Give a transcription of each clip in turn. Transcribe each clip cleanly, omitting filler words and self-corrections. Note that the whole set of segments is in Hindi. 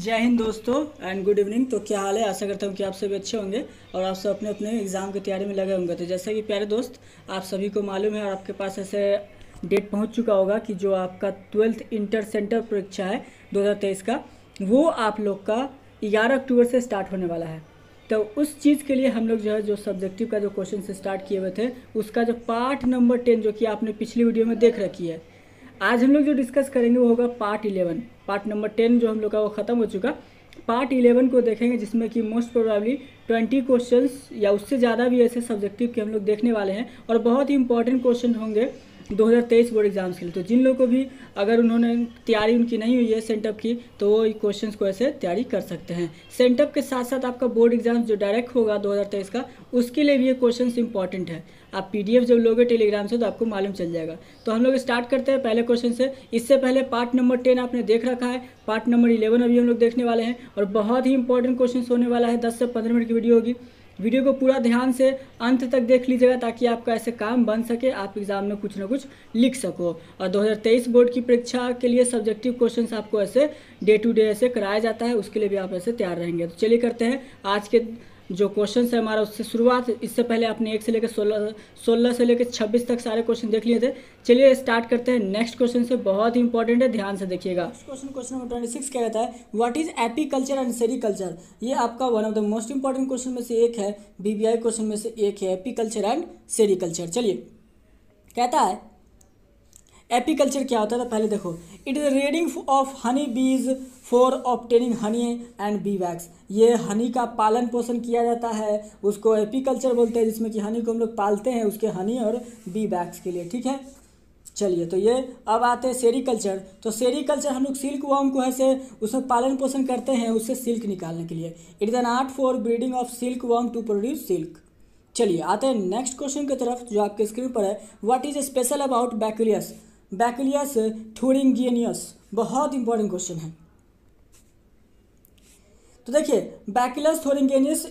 जय हिंद दोस्तों एंड गुड इवनिंग। तो क्या हाल है? आशा करता हूँ कि आप सभी अच्छे होंगे और आप सब अपने अपने एग्ज़ाम की तैयारी में लगे होंगे। तो जैसा कि प्यारे दोस्त आप सभी को मालूम है और आपके पास ऐसे डेट पहुँच चुका होगा कि जो आपका 12th इंटर सेंटर परीक्षा है 2023 का, वो आप लोग का 11 अक्टूबर से स्टार्ट होने वाला है। तो उस चीज़ के लिए हम लोग जो है जो सब्जेक्टिव का जो क्वेश्चन से स्टार्ट किए हुए थे उसका जो पार्ट नंबर 10 जो कि आपने पिछली वीडियो में देख रखी है, आज हम लोग जो डिस्कस करेंगे वो होगा पार्ट 11। पार्ट नंबर 10 जो हम लोग का वो ख़त्म हो चुका, पार्ट 11 को देखेंगे जिसमें कि मोस्ट प्रोबेबली 20 क्वेश्चंस या उससे ज़्यादा भी ऐसे सब्जेक्टिव के हम लोग देखने वाले हैं और बहुत ही इंपॉर्टेंट क्वेश्चन होंगे 2023 बोर्ड एग्जाम्स के लिए। तो जिन लोगों को भी अगर उन्होंने तैयारी उनकी नहीं हुई है सेंटअप की तो वो क्वेश्चंस को ऐसे तैयारी कर सकते हैं। सेंटअप के साथ साथ आपका बोर्ड एग्जाम जो डायरेक्ट होगा 2023 का, उसके लिए भी ये क्वेश्चंस इंपॉर्टेंट है। आप पीडीएफ जब लोगे टेलीग्राम से तो आपको मालूम चल जाएगा। तो हम लोग स्टार्ट करते हैं पहले क्वेश्चन से। इससे पहले पार्ट नंबर 10 आपने देख रखा है, पार्ट नंबर 11 अभी हम लोग देखने वाले हैं और बहुत ही इंपॉर्टेंट क्वेश्चन होने वाला है। 10 से 15 मिनट की वीडियो होगी। वीडियो को पूरा ध्यान से अंत तक देख लीजिएगा ताकि आपका ऐसे काम बन सके, आप एग्जाम में कुछ ना कुछ लिख सको। और 2023 बोर्ड की परीक्षा के लिए सब्जेक्टिव क्वेश्चंस आपको ऐसे डे टू डे ऐसे कराया जाता है, उसके लिए भी आप ऐसे तैयार रहेंगे। तो चलिए करते हैं आज के जो क्वेश्चन है हमारा उससे शुरुआत। इससे पहले आपने 1 से लेकर 16 से लेकर 26 तक सारे क्वेश्चन देख लिए थे। चलिए स्टार्ट करते हैं नेक्स्ट क्वेश्चन से, बहुत ही इंपॉर्टेंट है, ध्यान से देखिएगा। क्वेश्चन नंबर 26 क्या कहता है, what is apiculture and sericulture. ये आपका one of the most important question में से एक है, बीबीआई क्वेश्चन में से एक है, एपीकल्चर एंड सेरीकल्चर। चलिए कहता है एपीकल्चर क्या होता है, तो पहले देखो, it is reading of honey bees for obtaining honey and bee wax. ये हनी का पालन पोषण किया जाता है, उसको एपीकल्चर बोलते हैं, जिसमें कि हनी को हम लोग पालते हैं उसके हनी और बी वैक्स के लिए। ठीक है, चलिए तो ये अब आते हैं सेरीकल्चर। तो सेरीकल्चर हम लोग सिल्क वर्म को ऐसे उसमें पालन पोषण करते हैं उससे सिल्क निकालने के लिए। It is an art for breeding of silk worm to produce silk. चलिए आते हैं नेक्स्ट क्वेश्चन की तरफ जो आपके स्क्रीन पर है, व्हाट इज स्पेशल अबाउट बैक्टीरियस। बैक्टीरियस थुरिंगियस, बहुत इंपॉर्टेंट क्वेश्चन है। तो देखिए बैक्टीरियस थुरिंगियस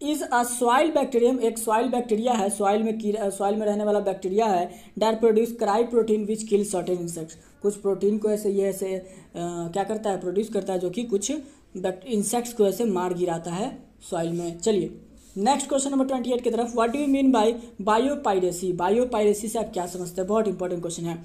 इज अ सॉइल बैक्टीरियम, एक सॉइल बैक्टीरिया है, सॉइल में रहने वाला बैक्टीरिया है। That produce cry protein which kill certain insects. कुछ प्रोटीन को ऐसे ये ऐसे क्या करता है, प्रोड्यूस करता है, जो कि कुछ इंसेक्ट्स को ऐसे मार गिराता है सॉइल में। चलिए नेक्स्ट क्वेश्चन नंबर 28 की तरफ, what do you mean by biopiracy. Biopiracy से आप क्या समझते हैं, बहुत इंपॉर्टेंट क्वेश्चन है।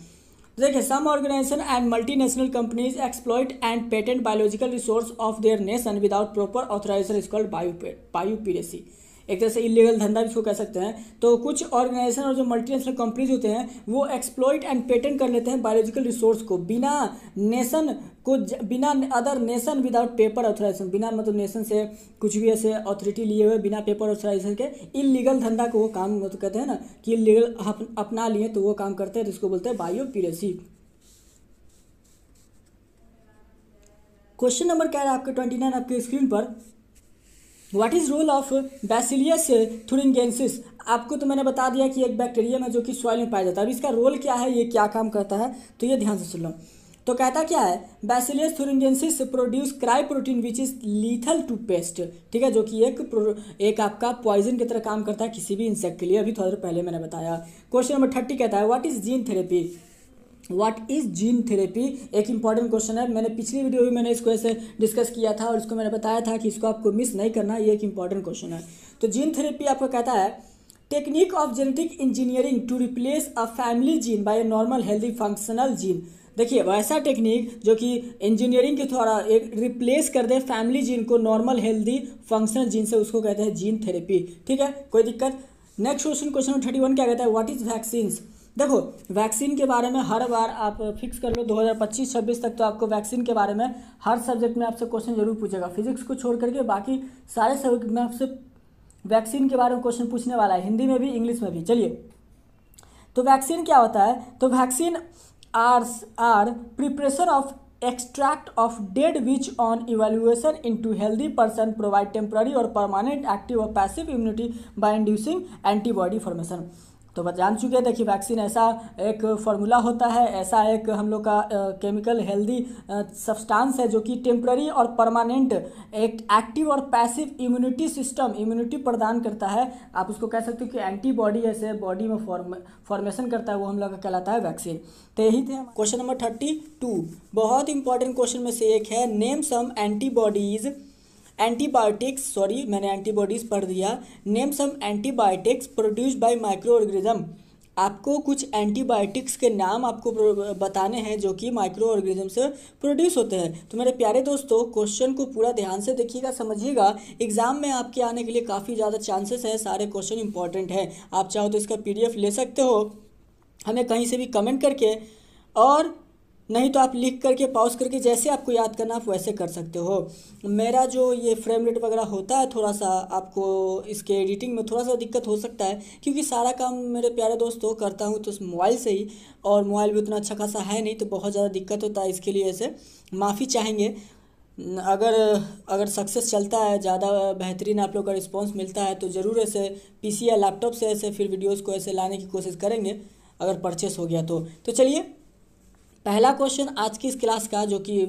देखिए, some organisation and multinational companies exploit and patent biological resource of their nation without proper authorisation is called biopiracy. एक तरह से इलीगल धंधा भी इसको कह सकते हैं। तो कुछ ऑर्गेनाइजेशन और जो मल्टीनेशनल कंपनीज होते हैं वो एक्सप्लॉइट एंड पेटेंट कर लेते हैं बायोलॉजिकल रिसोर्स को बिना other nation without paper authorization, बिना मतलब नेशन से कुछ भी ऐसे अथॉरिटी लिए हुए बिना पेपर ऑथराइजेशन के इलीगल धंधा को वो काम तो कहते हैं ना कि इलीगल अपना लिए तो वो काम करते हैं, जिसको बोलते हैं बायोपायरेसी। क्वेश्चन नंबर क्या है आपके 29 आपके स्क्रीन पर, what is role of bacillus thuringiensis. आपको तो मैंने बता दिया कि एक बैक्टीरिया में जो कि सॉइल में पाया जाता है। अब इसका रोल क्या है, ये क्या काम करता है, तो ये ध्यान से सुन लो। तो कहता क्या है, bacillus thuringiensis produce cry protein which is lethal to pest. ठीक है, जो कि एक आपका पॉइजन की तरह काम करता है किसी भी इंसेक्ट के लिए। अभी थोड़ा देर पहले मैंने बताया। क्वेश्चन नंबर 30 कहता है, what is gene therapy. What is gene therapy, एक इंपॉर्टेंट क्वेश्चन है। मैंने पिछली वीडियो में मैंने इसको ऐसे डिस्कस किया था और इसको मैंने बताया था कि इसको आपको मिस नहीं करना, ये एक इंपॉर्टेंट क्वेश्चन है। तो जीन थेरेपी आपको कहता है, technique of genetic engineering to replace a family gene by a normal healthy functional gene. देखिए वैसा टेक्निक जो कि इंजीनियरिंग के द्वारा एक रिप्लेस कर दे फैमिली जीन को नॉर्मल हेल्दी फंक्शनल जीन से, उसको कहते हैं जीन थेरेपी। ठीक है, कोई दिक्कत। नेक्स्ट क्वेश्चन नंबर 31 क्या कहता है, व्हाट इज वैक्सीन्स। देखो वैक्सीन के बारे में हर बार आप फिक्स कर लो 2025-26 तक तो आपको वैक्सीन के बारे में हर सब्जेक्ट में आपसे क्वेश्चन जरूर पूछेगा। फिजिक्स को छोड़ करके बाकी सारे सब्जेक्ट में आपसे वैक्सीन के बारे में क्वेश्चन पूछने वाला है, हिंदी में भी इंग्लिश में भी। चलिए तो वैक्सीन क्या होता है, तो vaccine are preparation of extract of dead which on evaluation into healthy person provide temporary or permanent active or passive immunity by inducing antibody formation। तो बस जान चुके हैं। देखिए वैक्सीन ऐसा एक फार्मूला होता है, ऐसा एक हम लोग का केमिकल हेल्दी सब्सटेंस है जो कि टेम्पररी और परमानेंट एक एक्टिव और पैसिव इम्यूनिटी सिस्टम, इम्यूनिटी प्रदान करता है। आप उसको कह सकते हो कि एंटीबॉडी ऐसे बॉडी में फॉर्मेशन करता है, वो हम लोग का कहलाता है वैक्सीन। तो यही थे क्वेश्चन नंबर 32। बहुत इंपॉर्टेंट क्वेश्चन में से एक है, नेम सम मैंने एंटीबॉडीज पढ़ दिया। Name some antibiotics produced by microorganism. आपको कुछ एंटीबायोटिक्स के नाम आपको बताने हैं जो कि माइक्रो ऑर्गेनिज्म से प्रोड्यूस होते हैं। तो मेरे प्यारे दोस्तों क्वेश्चन को पूरा ध्यान से देखिएगा, समझिएगा। एग्जाम में आपके आने के लिए काफ़ी ज़्यादा चांसेस है, सारे क्वेश्चन इंपॉर्टेंट हैं। आप चाहो तो इसका PDF ले सकते हो, हमें कहीं से भी कमेंट करके, और नहीं तो आप लिख करके पॉज करके जैसे आपको याद करना आप वैसे कर सकते हो। मेरा जो ये फ्रेम रेट वगैरह होता है, थोड़ा सा आपको इसके एडिटिंग में थोड़ा सा दिक्कत हो सकता है, क्योंकि सारा काम मेरे प्यारे दोस्तों करता हूँ तो मोबाइल से ही, और मोबाइल भी उतना अच्छा खासा है नहीं, तो बहुत ज़्यादा दिक्कत होता है। इसके लिए ऐसे माफ़ी चाहेंगे। अगर सक्सेस चलता है, ज़्यादा बेहतरीन आप लोग का रिस्पॉन्स मिलता है, तो ज़रूर ऐसे PC या लैपटॉप से ऐसे फिर वीडियोज़ को ऐसे लाने की कोशिश करेंगे, अगर परचेस हो गया तो चलिए पहला क्वेश्चन आज की इस क्लास का, जो कि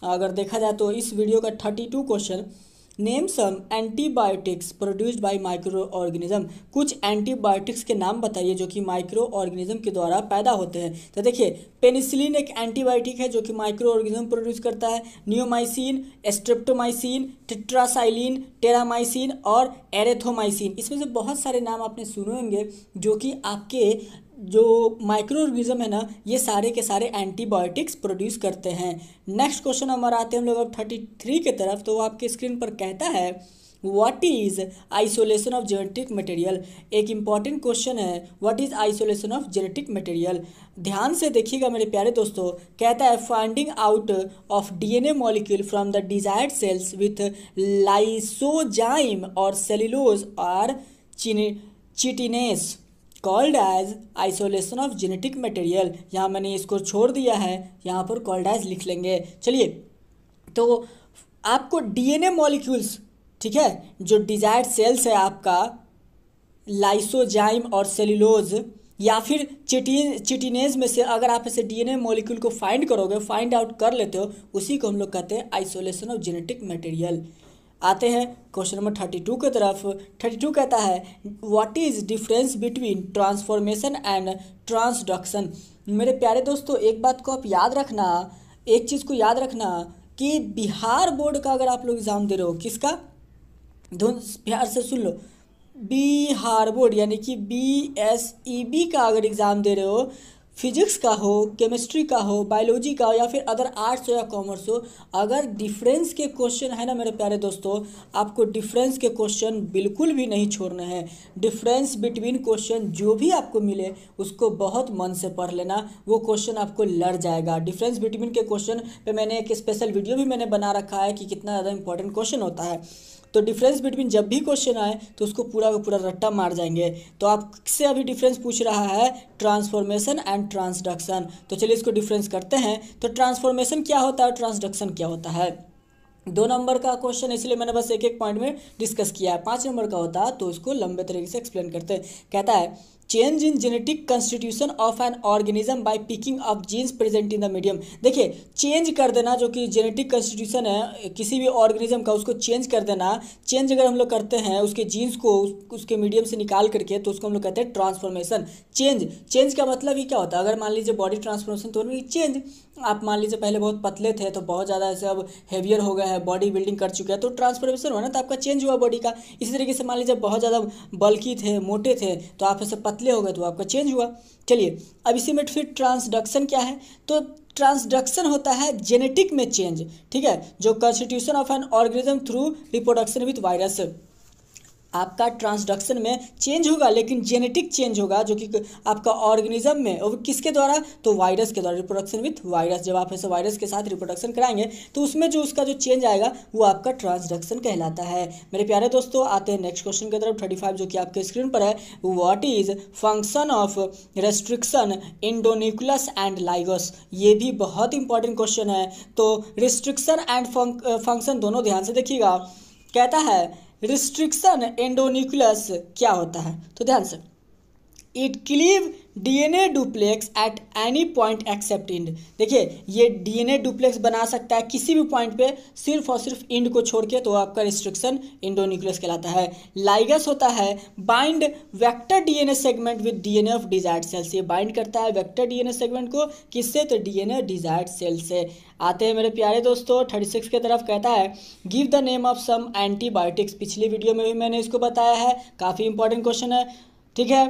अगर देखा जाए तो इस वीडियो का 32 question, name some antibiotics produced by microorganism. कुछ एंटीबायोटिक्स के नाम बताइए जो कि माइक्रो ऑर्गेनिज्म के द्वारा पैदा होते हैं। तो देखिए पेनिसिलिन एक एंटीबायोटिक है जो कि माइक्रो ऑर्गेनिज्म प्रोड्यूस करता है। नियोमाइसिन, स्ट्रेप्टोमाइसिन, टेट्रासाइलिन, टेरामाइसिन और एरेथोमाइसिन, इसमें से बहुत सारे नाम आपने सुने होंगे जो कि आपके जो माइक्रो ऑर्गेनिज्म है ना, ये सारे के सारे एंटीबायोटिक्स प्रोड्यूस करते हैं। नेक्स्ट क्वेश्चन हमारा आते हैं हम लोग अब 33 की तरफ। तो वो आपके स्क्रीन पर कहता है, what is isolation of genetic material. एक इंपॉर्टेंट क्वेश्चन है, what is isolation of genetic material. ध्यान से देखिएगा मेरे प्यारे दोस्तों। कहता है, finding out of DNA molecule from the desired cells with lysozyme और सेल्यूलोज और chitinase called as isolation of genetic material. यहाँ मैंने इसको छोड़ दिया है, यहाँ पर कॉल्ड एज लिख लेंगे। चलिए, तो आपको DNA मॉलिक्यूल्स, ठीक है, जो डिजायर्ड सेल्स है आपका, लाइसोजाइम और सेल्यूलोज या फिर चिटिनेज में से अगर आप ऐसे DNA मॉलिक्यूल को फाइंड करोगे, फाइंड आउट कर लेते हो, उसी को हम लोग कहते हैं आइसोलेशन ऑफ जेनेटिक मटेरियल। आते हैं क्वेश्चन नंबर 32 की तरफ। 32 कहता है, what is difference between transformation and transduction. मेरे प्यारे दोस्तों एक बात को आप याद रखना, एक चीज़ को याद रखना कि बिहार बोर्ड का अगर आप लोग एग्ज़ाम दे रहे हो, किसका, धुन प्यार से सुन लो, बिहार बोर्ड यानी कि BSEB का अगर एग्ज़ाम दे रहे हो, फिजिक्स का हो, केमिस्ट्री का हो, बायोलॉजी का हो, या फिर अदर आर्ट्स हो या कॉमर्स हो, अगर डिफरेंस के क्वेश्चन है ना मेरे प्यारे दोस्तों, आपको डिफरेंस के क्वेश्चन बिल्कुल भी नहीं छोड़ने हैं। डिफरेंस बिटवीन क्वेश्चन जो भी आपको मिले उसको बहुत मन से पढ़ लेना, वो क्वेश्चन आपको लड़ जाएगा। डिफरेंस बिटवीन के क्वेश्चन पे मैंने एक स्पेशल वीडियो भी मैंने बना रखा है कि कितना ज़्यादा इंपॉर्टेंट क्वेश्चन होता है। तो डिफरेंस बिटवीन जब भी क्वेश्चन आए तो उसको पूरा का पूरा रट्टा मार जाएंगे। तो आपसे अभी डिफरेंस पूछ रहा है ट्रांसफॉर्मेशन एंड ट्रांसडक्शन। तो चलिए इसको डिफरेंस करते हैं। तो ट्रांसफॉर्मेशन क्या होता है, ट्रांसडक्शन क्या होता है। 2 नंबर का क्वेश्चन, इसलिए मैंने बस एक पॉइंट में डिस्कस किया है। 5 नंबर का होता तो इसको लंबे तरीके से एक्सप्लेन करते हैं। कहता है, change in genetic constitution of an organism by picking up genes present in the medium. देखिए चेंज कर देना, जो कि जेनेटिक कंस्टिट्यूशन है किसी भी ऑर्गेनिज्म का, उसको चेंज कर देना। चेंज अगर हम लोग करते हैं उसके जीन्स को उसके मीडियम से निकाल करके, तो उसको हम लोग कहते हैं ट्रांसफॉर्मेशन। चेंज का मतलब ही क्या होता है, अगर मान लीजिए बॉडी ट्रांसफॉर्मेशन, तो चेंज, आप मान लीजिए पहले बहुत पतले थे तो बहुत ज़्यादा ऐसे अब हेवियर हो गए हैं, बॉडी बिल्डिंग कर चुके हैं, तो ट्रांसफॉर्मेशन हुआ ना, तो आपका चेंज हुआ बॉडी का। इसी तरीके से मान लीजिए बहुत ज़्यादा बल्की थे, मोटे थे, तो आप ऐसे पतले हो गए तो आपका चेंज हुआ। चलिए अब इसी में फिर ट्रांसडक्शन क्या है, तो ट्रांसडक्शन होता है जेनेटिक में चेंज, ठीक है, जो constitution of an organism through reproduction with virus. आपका ट्रांसडक्शन में चेंज होगा, लेकिन जेनेटिक चेंज होगा जो कि आपका ऑर्गेनिज्म में, और किसके द्वारा, तो वायरस के द्वारा, रिप्रोडक्शन विथ वायरस। जब आप ऐसे वायरस के साथ रिप्रोडक्शन कराएंगे तो उसमें जो उसका जो चेंज आएगा वो आपका ट्रांसडक्शन कहलाता है। मेरे प्यारे दोस्तों आते हैं नेक्स्ट क्वेश्चन की तरफ, 35, जो कि आपके स्क्रीन पर है। What is function of restriction endonuclease and ligase. ये भी बहुत इंपॉर्टेंट क्वेश्चन है। तो रिस्ट्रिक्शन एंड फंक्शन दोनों ध्यान से देखिएगा। कहता है रिस्ट्रिक्शन एंडोन्यूक्लियस क्या होता है, तो ध्यान से, it cleave DNA duplex at any point except end. देखिए ये डीएनए डुप्लेक्स बना सकता है किसी भी पॉइंट पे सिर्फ और सिर्फ इंड को छोड़ के, तो आपका रिस्ट्रिक्शन इंडोन्यूक्लियस कहलाता है। लाइगस होता है bind vector DNA segment with DNA of desired cells. ये बाइंड करता है वेक्टर डीएनए सेगमेंट को किससे, तो डीएनए डिजायर्ड सेल से। आते हैं मेरे प्यारे दोस्तों 36 की तरफ, कहता है give the name of some antibiotics. पिछली वीडियो में भी मैंने इसको बताया है, काफ़ी इंपॉर्टेंट क्वेश्चन है, ठीक है।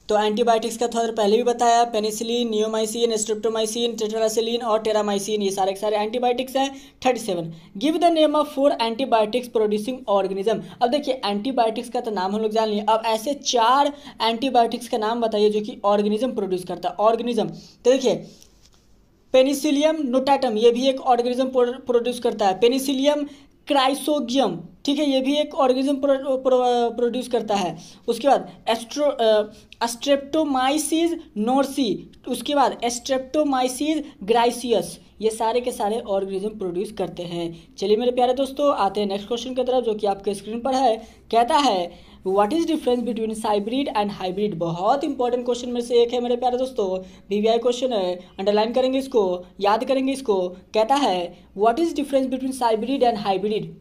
तो एंटीबायोटिक्स का थोड़ा पहले भी बताया, पेनिसिलिन, नियोमाइसिन, स्ट्रेप्टोमाइसिन, टेट्रासाइक्लिन और टेरामाइसिन, ये सारे के सारे एंटीबायोटिक्स हैं। 37 give the name of 4 antibiotics producing organism. अब देखिए एंटीबायोटिक्स का तो नाम हम लोग जान लिए, अब ऐसे 4 एंटीबायोटिक्स का नाम बताइए जो कि ऑर्गेनिज्म प्रोड्यूस करता है। ऑर्गेनिज्म तो देखिए पेनिसिलियम नोटाटम, ये भी एक ऑर्गेनिज्म प्रोड्यूस करता है। पेनिसिलियम क्राइसोगियम, ठीक है, ये भी एक ऑर्गेनिज्म प्रोड्यूस करता है। उसके बाद स्ट्रेप्टोमाइसिस नोर्सी, उसके बाद स्ट्रेप्टोमाइसिस ग्राइसियस, ये सारे के सारे ऑर्गेनिज्म प्रोड्यूस करते हैं। चलिए मेरे प्यारे दोस्तों आते हैं नेक्स्ट क्वेश्चन की तरफ, जो कि आपके स्क्रीन पर है। कहता है what is difference between hybrid and hybrid. बहुत इंपॉर्टेंट क्वेश्चन में से एक है मेरे प्यारे दोस्तों, वीवीआई क्वेश्चन है, अंडरलाइन करेंगे इसको, याद करेंगे इसको। कहता है what is difference between hybrid and hybrid.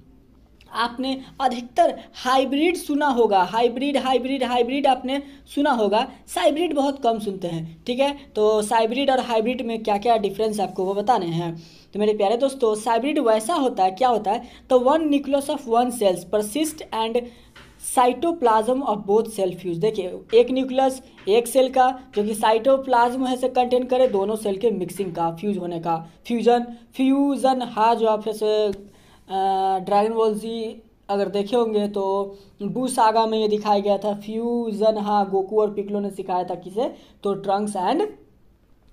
आपने अधिकतर हाइब्रिड सुना होगा, हाइब्रिड हाइब्रिड हाइब्रिड आपने सुना होगा, साइब्रिड बहुत कम सुनते हैं, ठीक है। तो साइब्रिड और हाइब्रिड में क्या क्या डिफरेंस आपको वो बताने हैं। तो मेरे प्यारे दोस्तों साइब्रिड वैसा होता है, क्या होता है, तो 1 nucleus of 1 cells persist and cytoplasm of both cell fuse. देखिए एक न्यूक्लियस एक सेल का जो कि साइटोप्लाज्म है से कंटेन करे, दोनों सेल के मिक्सिंग का, फ्यूज होने का, फ्यूजन हा, जो आप जैसे ड्रैगन बॉल जी अगर देखे होंगे तो बू सागा में ये दिखाया गया था, फ्यूजन हा गोकू और पिकलो ने सिखाया था किसे, तो ट्रंक्स एंड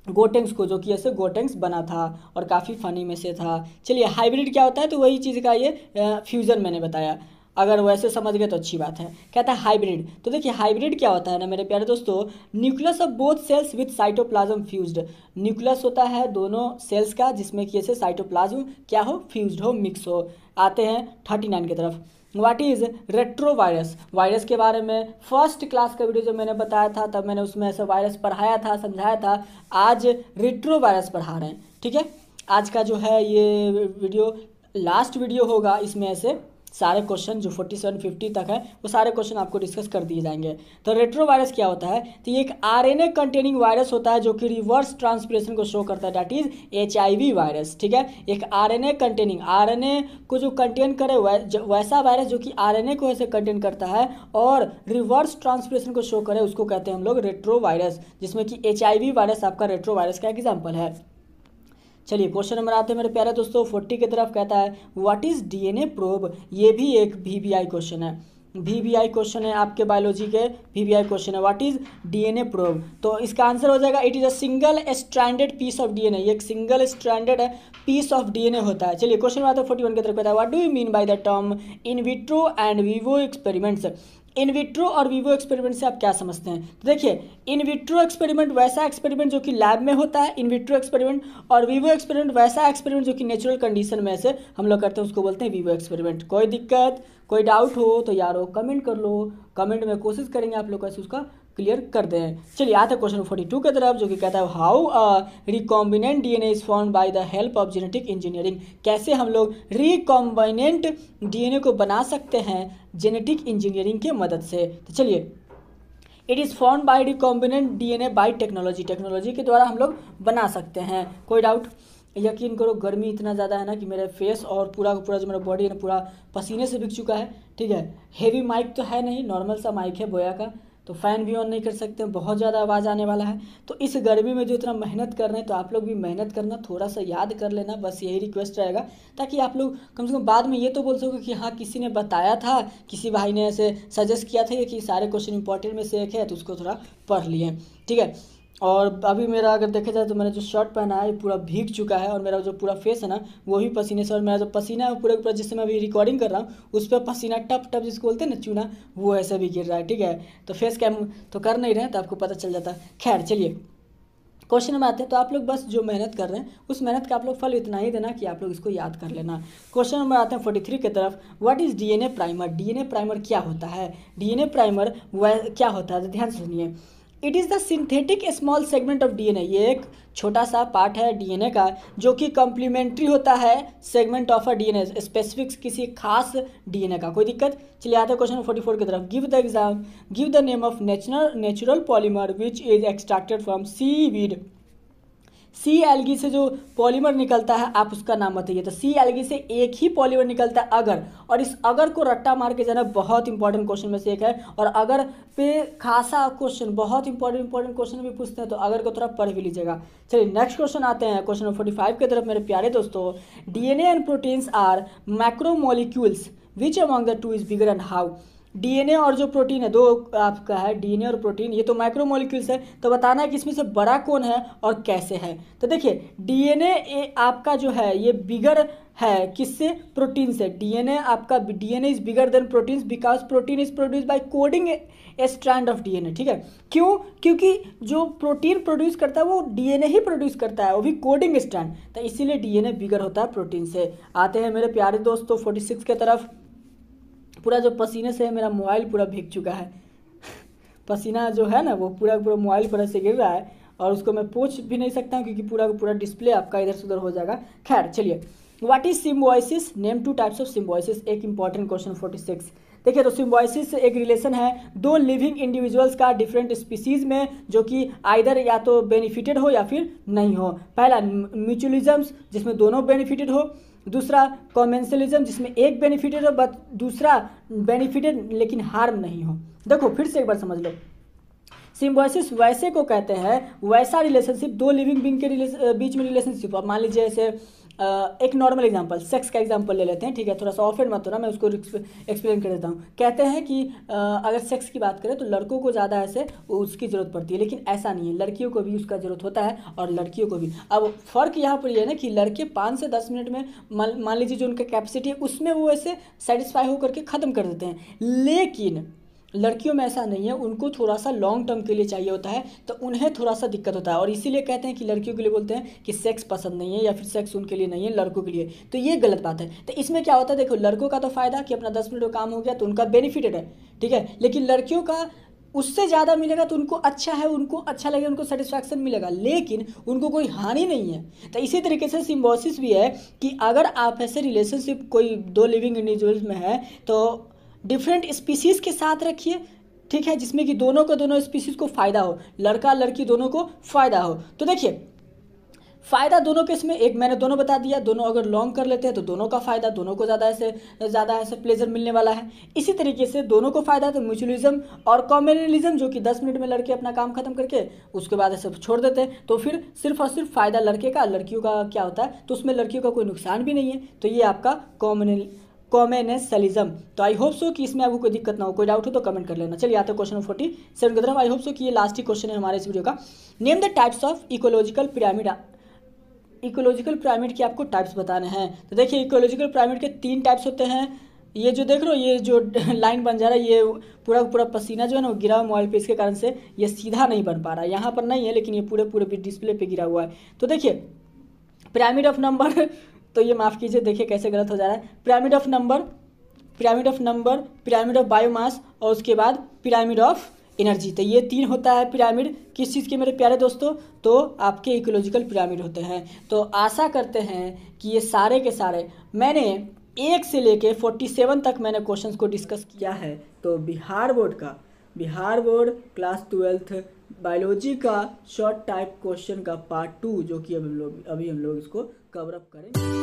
गोटेंक्स को, जो कि ऐसे गोटेंक्स बना था और काफ़ी फनी में से था। चलिए हाइब्रिड क्या होता है, तो वही चीज़ का ये फ्यूज़न मैंने बताया, अगर वैसे समझ गए तो अच्छी बात है। कहता है हाइब्रिड, तो देखिए हाइब्रिड क्या होता है ना मेरे प्यारे दोस्तों, nucleus of both cells with cytoplasm fused. Nucleus होता है दोनों सेल्स का जिसमें कि ऐसे साइटोप्लाज्म क्या हो, फ्यूज्ड हो, मिक्स हो। आते हैं 39 की तरफ। What is retrovirus. वायरस के बारे में फर्स्ट क्लास का वीडियो जो मैंने बताया था तब मैंने उसमें ऐसे वायरस पढ़ाया था, समझाया था। आज रेट्रोवायरस पढ़ा रहे हैं, ठीक है। आज का जो है ये वीडियो लास्ट वीडियो होगा, इसमें ऐसे सारे क्वेश्चन जो 47-50 तक है वो सारे क्वेश्चन आपको डिस्कस कर दिए जाएंगे। तो रेट्रोवायरस क्या होता है, तो ये एक आरएनए कंटेनिंग वायरस होता है जो कि रिवर्स ट्रांसक्रिप्शन को शो करता है, दैट इज एचआईवी वायरस, ठीक है। एक आरएनए कंटेनिंग, आरएनए को जो कंटेन करे वैसा वायरस जो कि आरएनए को ऐसे कंटेन करता है और रिवर्स ट्रांसक्रिप्शन को शो करे, उसको कहते हैं हम लोग रेट्रोवायरस, जिसमें कि एचआईवी वायरस आपका रेट्रोवायरस का एग्जाम्पल है। चलिए क्वेश्चन नंबर आते हैं मेरे प्यारे दोस्तों 40 की तरफ। कहता है व्हाट इज डीएनए प्रोब। ये भी एक वीवीआई क्वेश्चन है, वीवीआई क्वेश्चन है आपके बायोलॉजी के, वीवीआई क्वेश्चन है। व्हाट इज डीएनए प्रोब, तो इसका आंसर हो जाएगा it is a single stranded piece of DNA. ये एक single stranded piece of DNA होता है। चलिए क्वेश्चन नंबर 41 की तरफ कहता है what do you mean by the term in vitro and Vivo experiments. In vitro और वीवो एक्सपेरिमेंट से आप क्या समझते हैं, तो देखिए इन विट्रो एक्सपेरिमेंट वैसा एक्सपेरिमेंट जो कि लैब में होता है, इन विट्रो एक्सपेरिमेंट, और वीवो एक्सपेरिमेंट वैसा एक्सपेरिमेंट जो कि नेचुरल कंडीशन में से हम लोग करते हैं, उसको बोलते हैं वीवो एक्सपेरिमेंट। कोई दिक्कत कोई डाउट हो तो यारो कमेंट कर लो, कमेंट में कोशिश करेंगे आप लोग कैसे उसका क्लियर कर दें। चलिए आते हैं क्वेश्चन 42 की तरफ, जो कि कहता है how recombinant DNA is found by the help of genetic engineering. कैसे हम लोग रिकॉम्बिनेंट डीएनए को बना सकते हैं जेनेटिक इंजीनियरिंग की मदद से। तो चलिए it is found by recombinant DNA by technology, technology के द्वारा हम लोग बना सकते हैं। कोई डाउट, यकीन करो गर्मी इतना ज़्यादा है ना कि मेरा फेस और पूरा का पूरा जो मेरा बॉडी है ना पूरा पसीने से भीग चुका है, ठीक है। हेवी माइक तो है नहीं, नॉर्मल सा माइक है बोया का, तो फ़ैन भी ऑन नहीं कर सकते, बहुत ज़्यादा आवाज़ आने वाला है। तो इस गर्मी में जो इतना मेहनत कर रहे हैं तो आप लोग भी मेहनत करना, थोड़ा सा याद कर लेना, बस यही रिक्वेस्ट रहेगा, ताकि आप लोग कम से कम बाद में ये तो बोल सको कि हाँ किसी ने बताया था, किसी भाई ने ऐसे सजेस्ट किया था कि सारे क्वेश्चन इंपॉर्टेंट में से एक है तो उसको थोड़ा पढ़ लिए, ठीक है। और अभी मेरा अगर देखा जाए तो मैंने जो शर्ट पहना है पूरा भीग चुका है और मेरा जो पूरा फेस है ना वो भी पसीने से, और मेरा जो पसीना है पूरे पूरा जिससे मैं अभी रिकॉर्डिंग कर रहा हूँ उस पर पसीना टप टप जिसको बोलते हैं ना चूना, वो ऐसा भी गिर रहा है, ठीक है। तो फेस कैम तो कर नहीं रहे तो आपको पता चल जाता है। खैर चलिए क्वेश्चन में आते हैं, तो आप लोग बस जो मेहनत कर रहे हैं उस मेहनत का आप लोग फल इतना ही देना कि आप लोग इसको याद कर लेना। क्वेश्चन नंबर आते हैं 43 की तरफ। What is DNA primer. DNA primer क्या होता है, डीएनए प्राइमर क्या होता है, तो ध्यान से सुनिए। It is the synthetic small segment of DNA, ये एक छोटा सा पार्ट है डीएनए का जो कि कॉम्प्लीमेंट्री होता है segment of a DNA, specific किसी खास डीएनए का। कोई दिक्कत? चलिए आते हैं क्वेश्चन 44 की तरफ। Give the name of natural polymer which is extracted from seaweed. Sea algae से जो पॉलीमर निकलता है आप उसका नाम बताइए। तो सी एल्गी से एक ही पॉलीमर निकलता है अगर, और इस अगर को रट्टा मार के जाना बहुत इंपॉर्टेंट क्वेश्चन में से एक है, और अगर पे खासा क्वेश्चन बहुत इंपॉर्टेंट क्वेश्चन भी पूछते हैं तो अगर को थोड़ा पढ़ भी लीजिएगा। चलिए नेक्स्ट क्वेश्चन आते हैं क्वेश्चन 45 की तरफ मेरे प्यारे दोस्तों। DNA and proteins are macromolecules which among the two is bigger and how. DNA और जो प्रोटीन है, दो आपका है डीएनए और प्रोटीन, ये तो माइक्रोमोलिक्यूल्स है, तो बताना है कि इसमें से बड़ा कौन है और कैसे है। तो देखिए डीएनए आपका जो है ये बिगर है किससे? प्रोटीन से। डीएनए आपका DNA is bigger than proteins because protein is produce by coding A strand of DNA. ठीक है, क्यों? क्योंकि जो प्रोटीन प्रोड्यूस करता है वो डीएनए ही प्रोड्यूस करता है, वो भी कोडिंग स्ट्रैंड, तो इसीलिए डीएनए बिगर होता है प्रोटीन से। आते हैं मेरे प्यारे दोस्तों 46 की तरफ। पूरा जो पसीने से मेरा मोबाइल पूरा भीग चुका है पसीना जो है ना वो पूरा मोबाइल पर ऐसे गिर रहा है और उसको मैं पोंछ भी नहीं सकता हूँ क्योंकि पूरा डिस्प्ले आपका इधर से उधर हो जाएगा। खैर चलिए, what is symbiosis, name two types of symbiosis, एक इंपॉर्टेंट क्वेश्चन 46। देखिए तो सिम्बायोसिस एक रिलेशन है दो लिविंग इंडिविजुअल्स का डिफरेंट स्पीसीज में जो कि आइदर या तो बेनिफिटेड हो या फिर नहीं हो। पहला म्यूचुअलिज्म जिसमें दोनों बेनिफिटेड हो, दूसरा कॉमेंसलिज्म जिसमें एक बेनिफिटेड हो बट दूसरा बेनिफिटेड लेकिन हार्म नहीं हो। देखो फिर से एक बार समझ लो, सिम्बायोसिस वैसे को कहते हैं वैसा रिलेशनशिप दो लिविंग बीइंग के बीच में रिलेशनशिप। अब मान लीजिए ऐसे एक नॉर्मल एग्जांपल, सेक्स का एग्जांपल ले लेते हैं, ठीक है, थोड़ा सा ऑफेंड मत होना, मैं उसको एक्सप्लेन कर देता हूँ। कहते हैं कि अगर सेक्स की बात करें तो लड़कों को ज़्यादा ऐसे उसकी ज़रूरत पड़ती है, लेकिन ऐसा नहीं है, लड़कियों को भी उसका ज़रूरत होता है और लड़कियों को भी। अब फ़र्क यहाँ पर ये है ना कि लड़के 5 से 10 मिनट में मान लीजिए जो उनका कैपेसिटी है उसमें वो ऐसे सेटिस्फाई होकर के ख़त्म कर देते हैं, लेकिन लड़कियों में ऐसा नहीं है, उनको थोड़ा सा लॉन्ग टर्म के लिए चाहिए होता है, तो उन्हें थोड़ा सा दिक्कत होता है और इसीलिए कहते हैं कि लड़कियों के लिए बोलते हैं कि सेक्स पसंद नहीं है या फिर सेक्स उनके लिए नहीं है, लड़कों के लिए। तो ये गलत बात है। तो इसमें क्या होता है, देखो लड़कों का तो फायदा कि अपना 10 मिनट का काम हो गया तो उनका बेनिफिटेड है, ठीक है, लेकिन लड़कियों का उससे ज़्यादा मिलेगा तो उनको अच्छा है, उनको अच्छा लगेगा, उनको सेटिस्फैक्शन मिलेगा, लेकिन उनको कोई हानि नहीं है। तो इसी तरीके से सिम्बायोसिस भी है कि अगर आप ऐसे रिलेशनशिप कोई दो लिविंग इंडिविजुअल्स में है तो डिफरेंट स्पीसीज़ के साथ रखिए, ठीक है, जिसमें कि दोनों को दोनों स्पीसीज़ को फ़ायदा हो, लड़का लड़की दोनों को फ़ायदा हो। तो देखिए फ़ायदा दोनों केस में, एक मैंने दोनों बता दिया, दोनों अगर लॉन्ग कर लेते हैं तो दोनों का फ़ायदा, दोनों को ज़्यादा ऐसे प्लेजर मिलने वाला है। इसी तरीके से दोनों को फ़ायदा तो म्यूचुअलिज्म और कॉम्युनलिज्म जो कि 10 मिनट में लड़के अपना काम खत्म करके उसके बाद ऐसे छोड़ देते हैं, तो फिर सिर्फ और सिर्फ फ़ायदा लड़के का, लड़कियों का क्या होता है, तो उसमें लड़कियों का कोई नुकसान भी नहीं है। तो ये आपका कॉमेनेसलिज्म। तो आई होप सो कि इसमें आपको कोई दिक्कत ना हो, कोई डाउट हो तो कमेंट कर लेना। चलिए आते हैं क्वेश्चन 47 की तरफ। आई होप सो कि ये लास्ट ही क्वेश्चन है हमारे इस वीडियो का। Name the types of ecological pyramid. Ecological pyramid के आपको टाइप्स बताने हैं। तो देखिए इकोलॉजिकल पिरामिड के 3 टाइप्स होते हैं। ये जो देख रहे हो, ये जो लाइन बन जा रहा है, ये पूरा पसीना जो है ना वो गिरा हुआ मोबाइल पे, इसके कारण से ये सीधा नहीं बन पा रहा है। यहाँ पर नहीं है लेकिन ये पूरे डिस्प्ले पे गिरा हुआ है। तो देखिए पिरामिड ऑफ नंबर, तो ये माफ़ कीजिए, देखिए कैसे गलत हो जा रहा है। Pyramid of number, pyramid of biomass और उसके बाद पिरामिड ऑफ एनर्जी। तो ये 3 होता है पिरामिड किस चीज़ के मेरे प्यारे दोस्तों, तो आपके इकोलॉजिकल पिरामिड होते हैं। तो आशा करते हैं कि ये सारे के सारे मैंने 1 से लेके 47 तक मैंने क्वेश्चंस को डिस्कस किया है। तो Bihar board class 12th biology का शॉर्ट टाइप क्वेश्चन का पार्ट 2 जो कि अभी हम लोग इसको कवर अप करेंगे।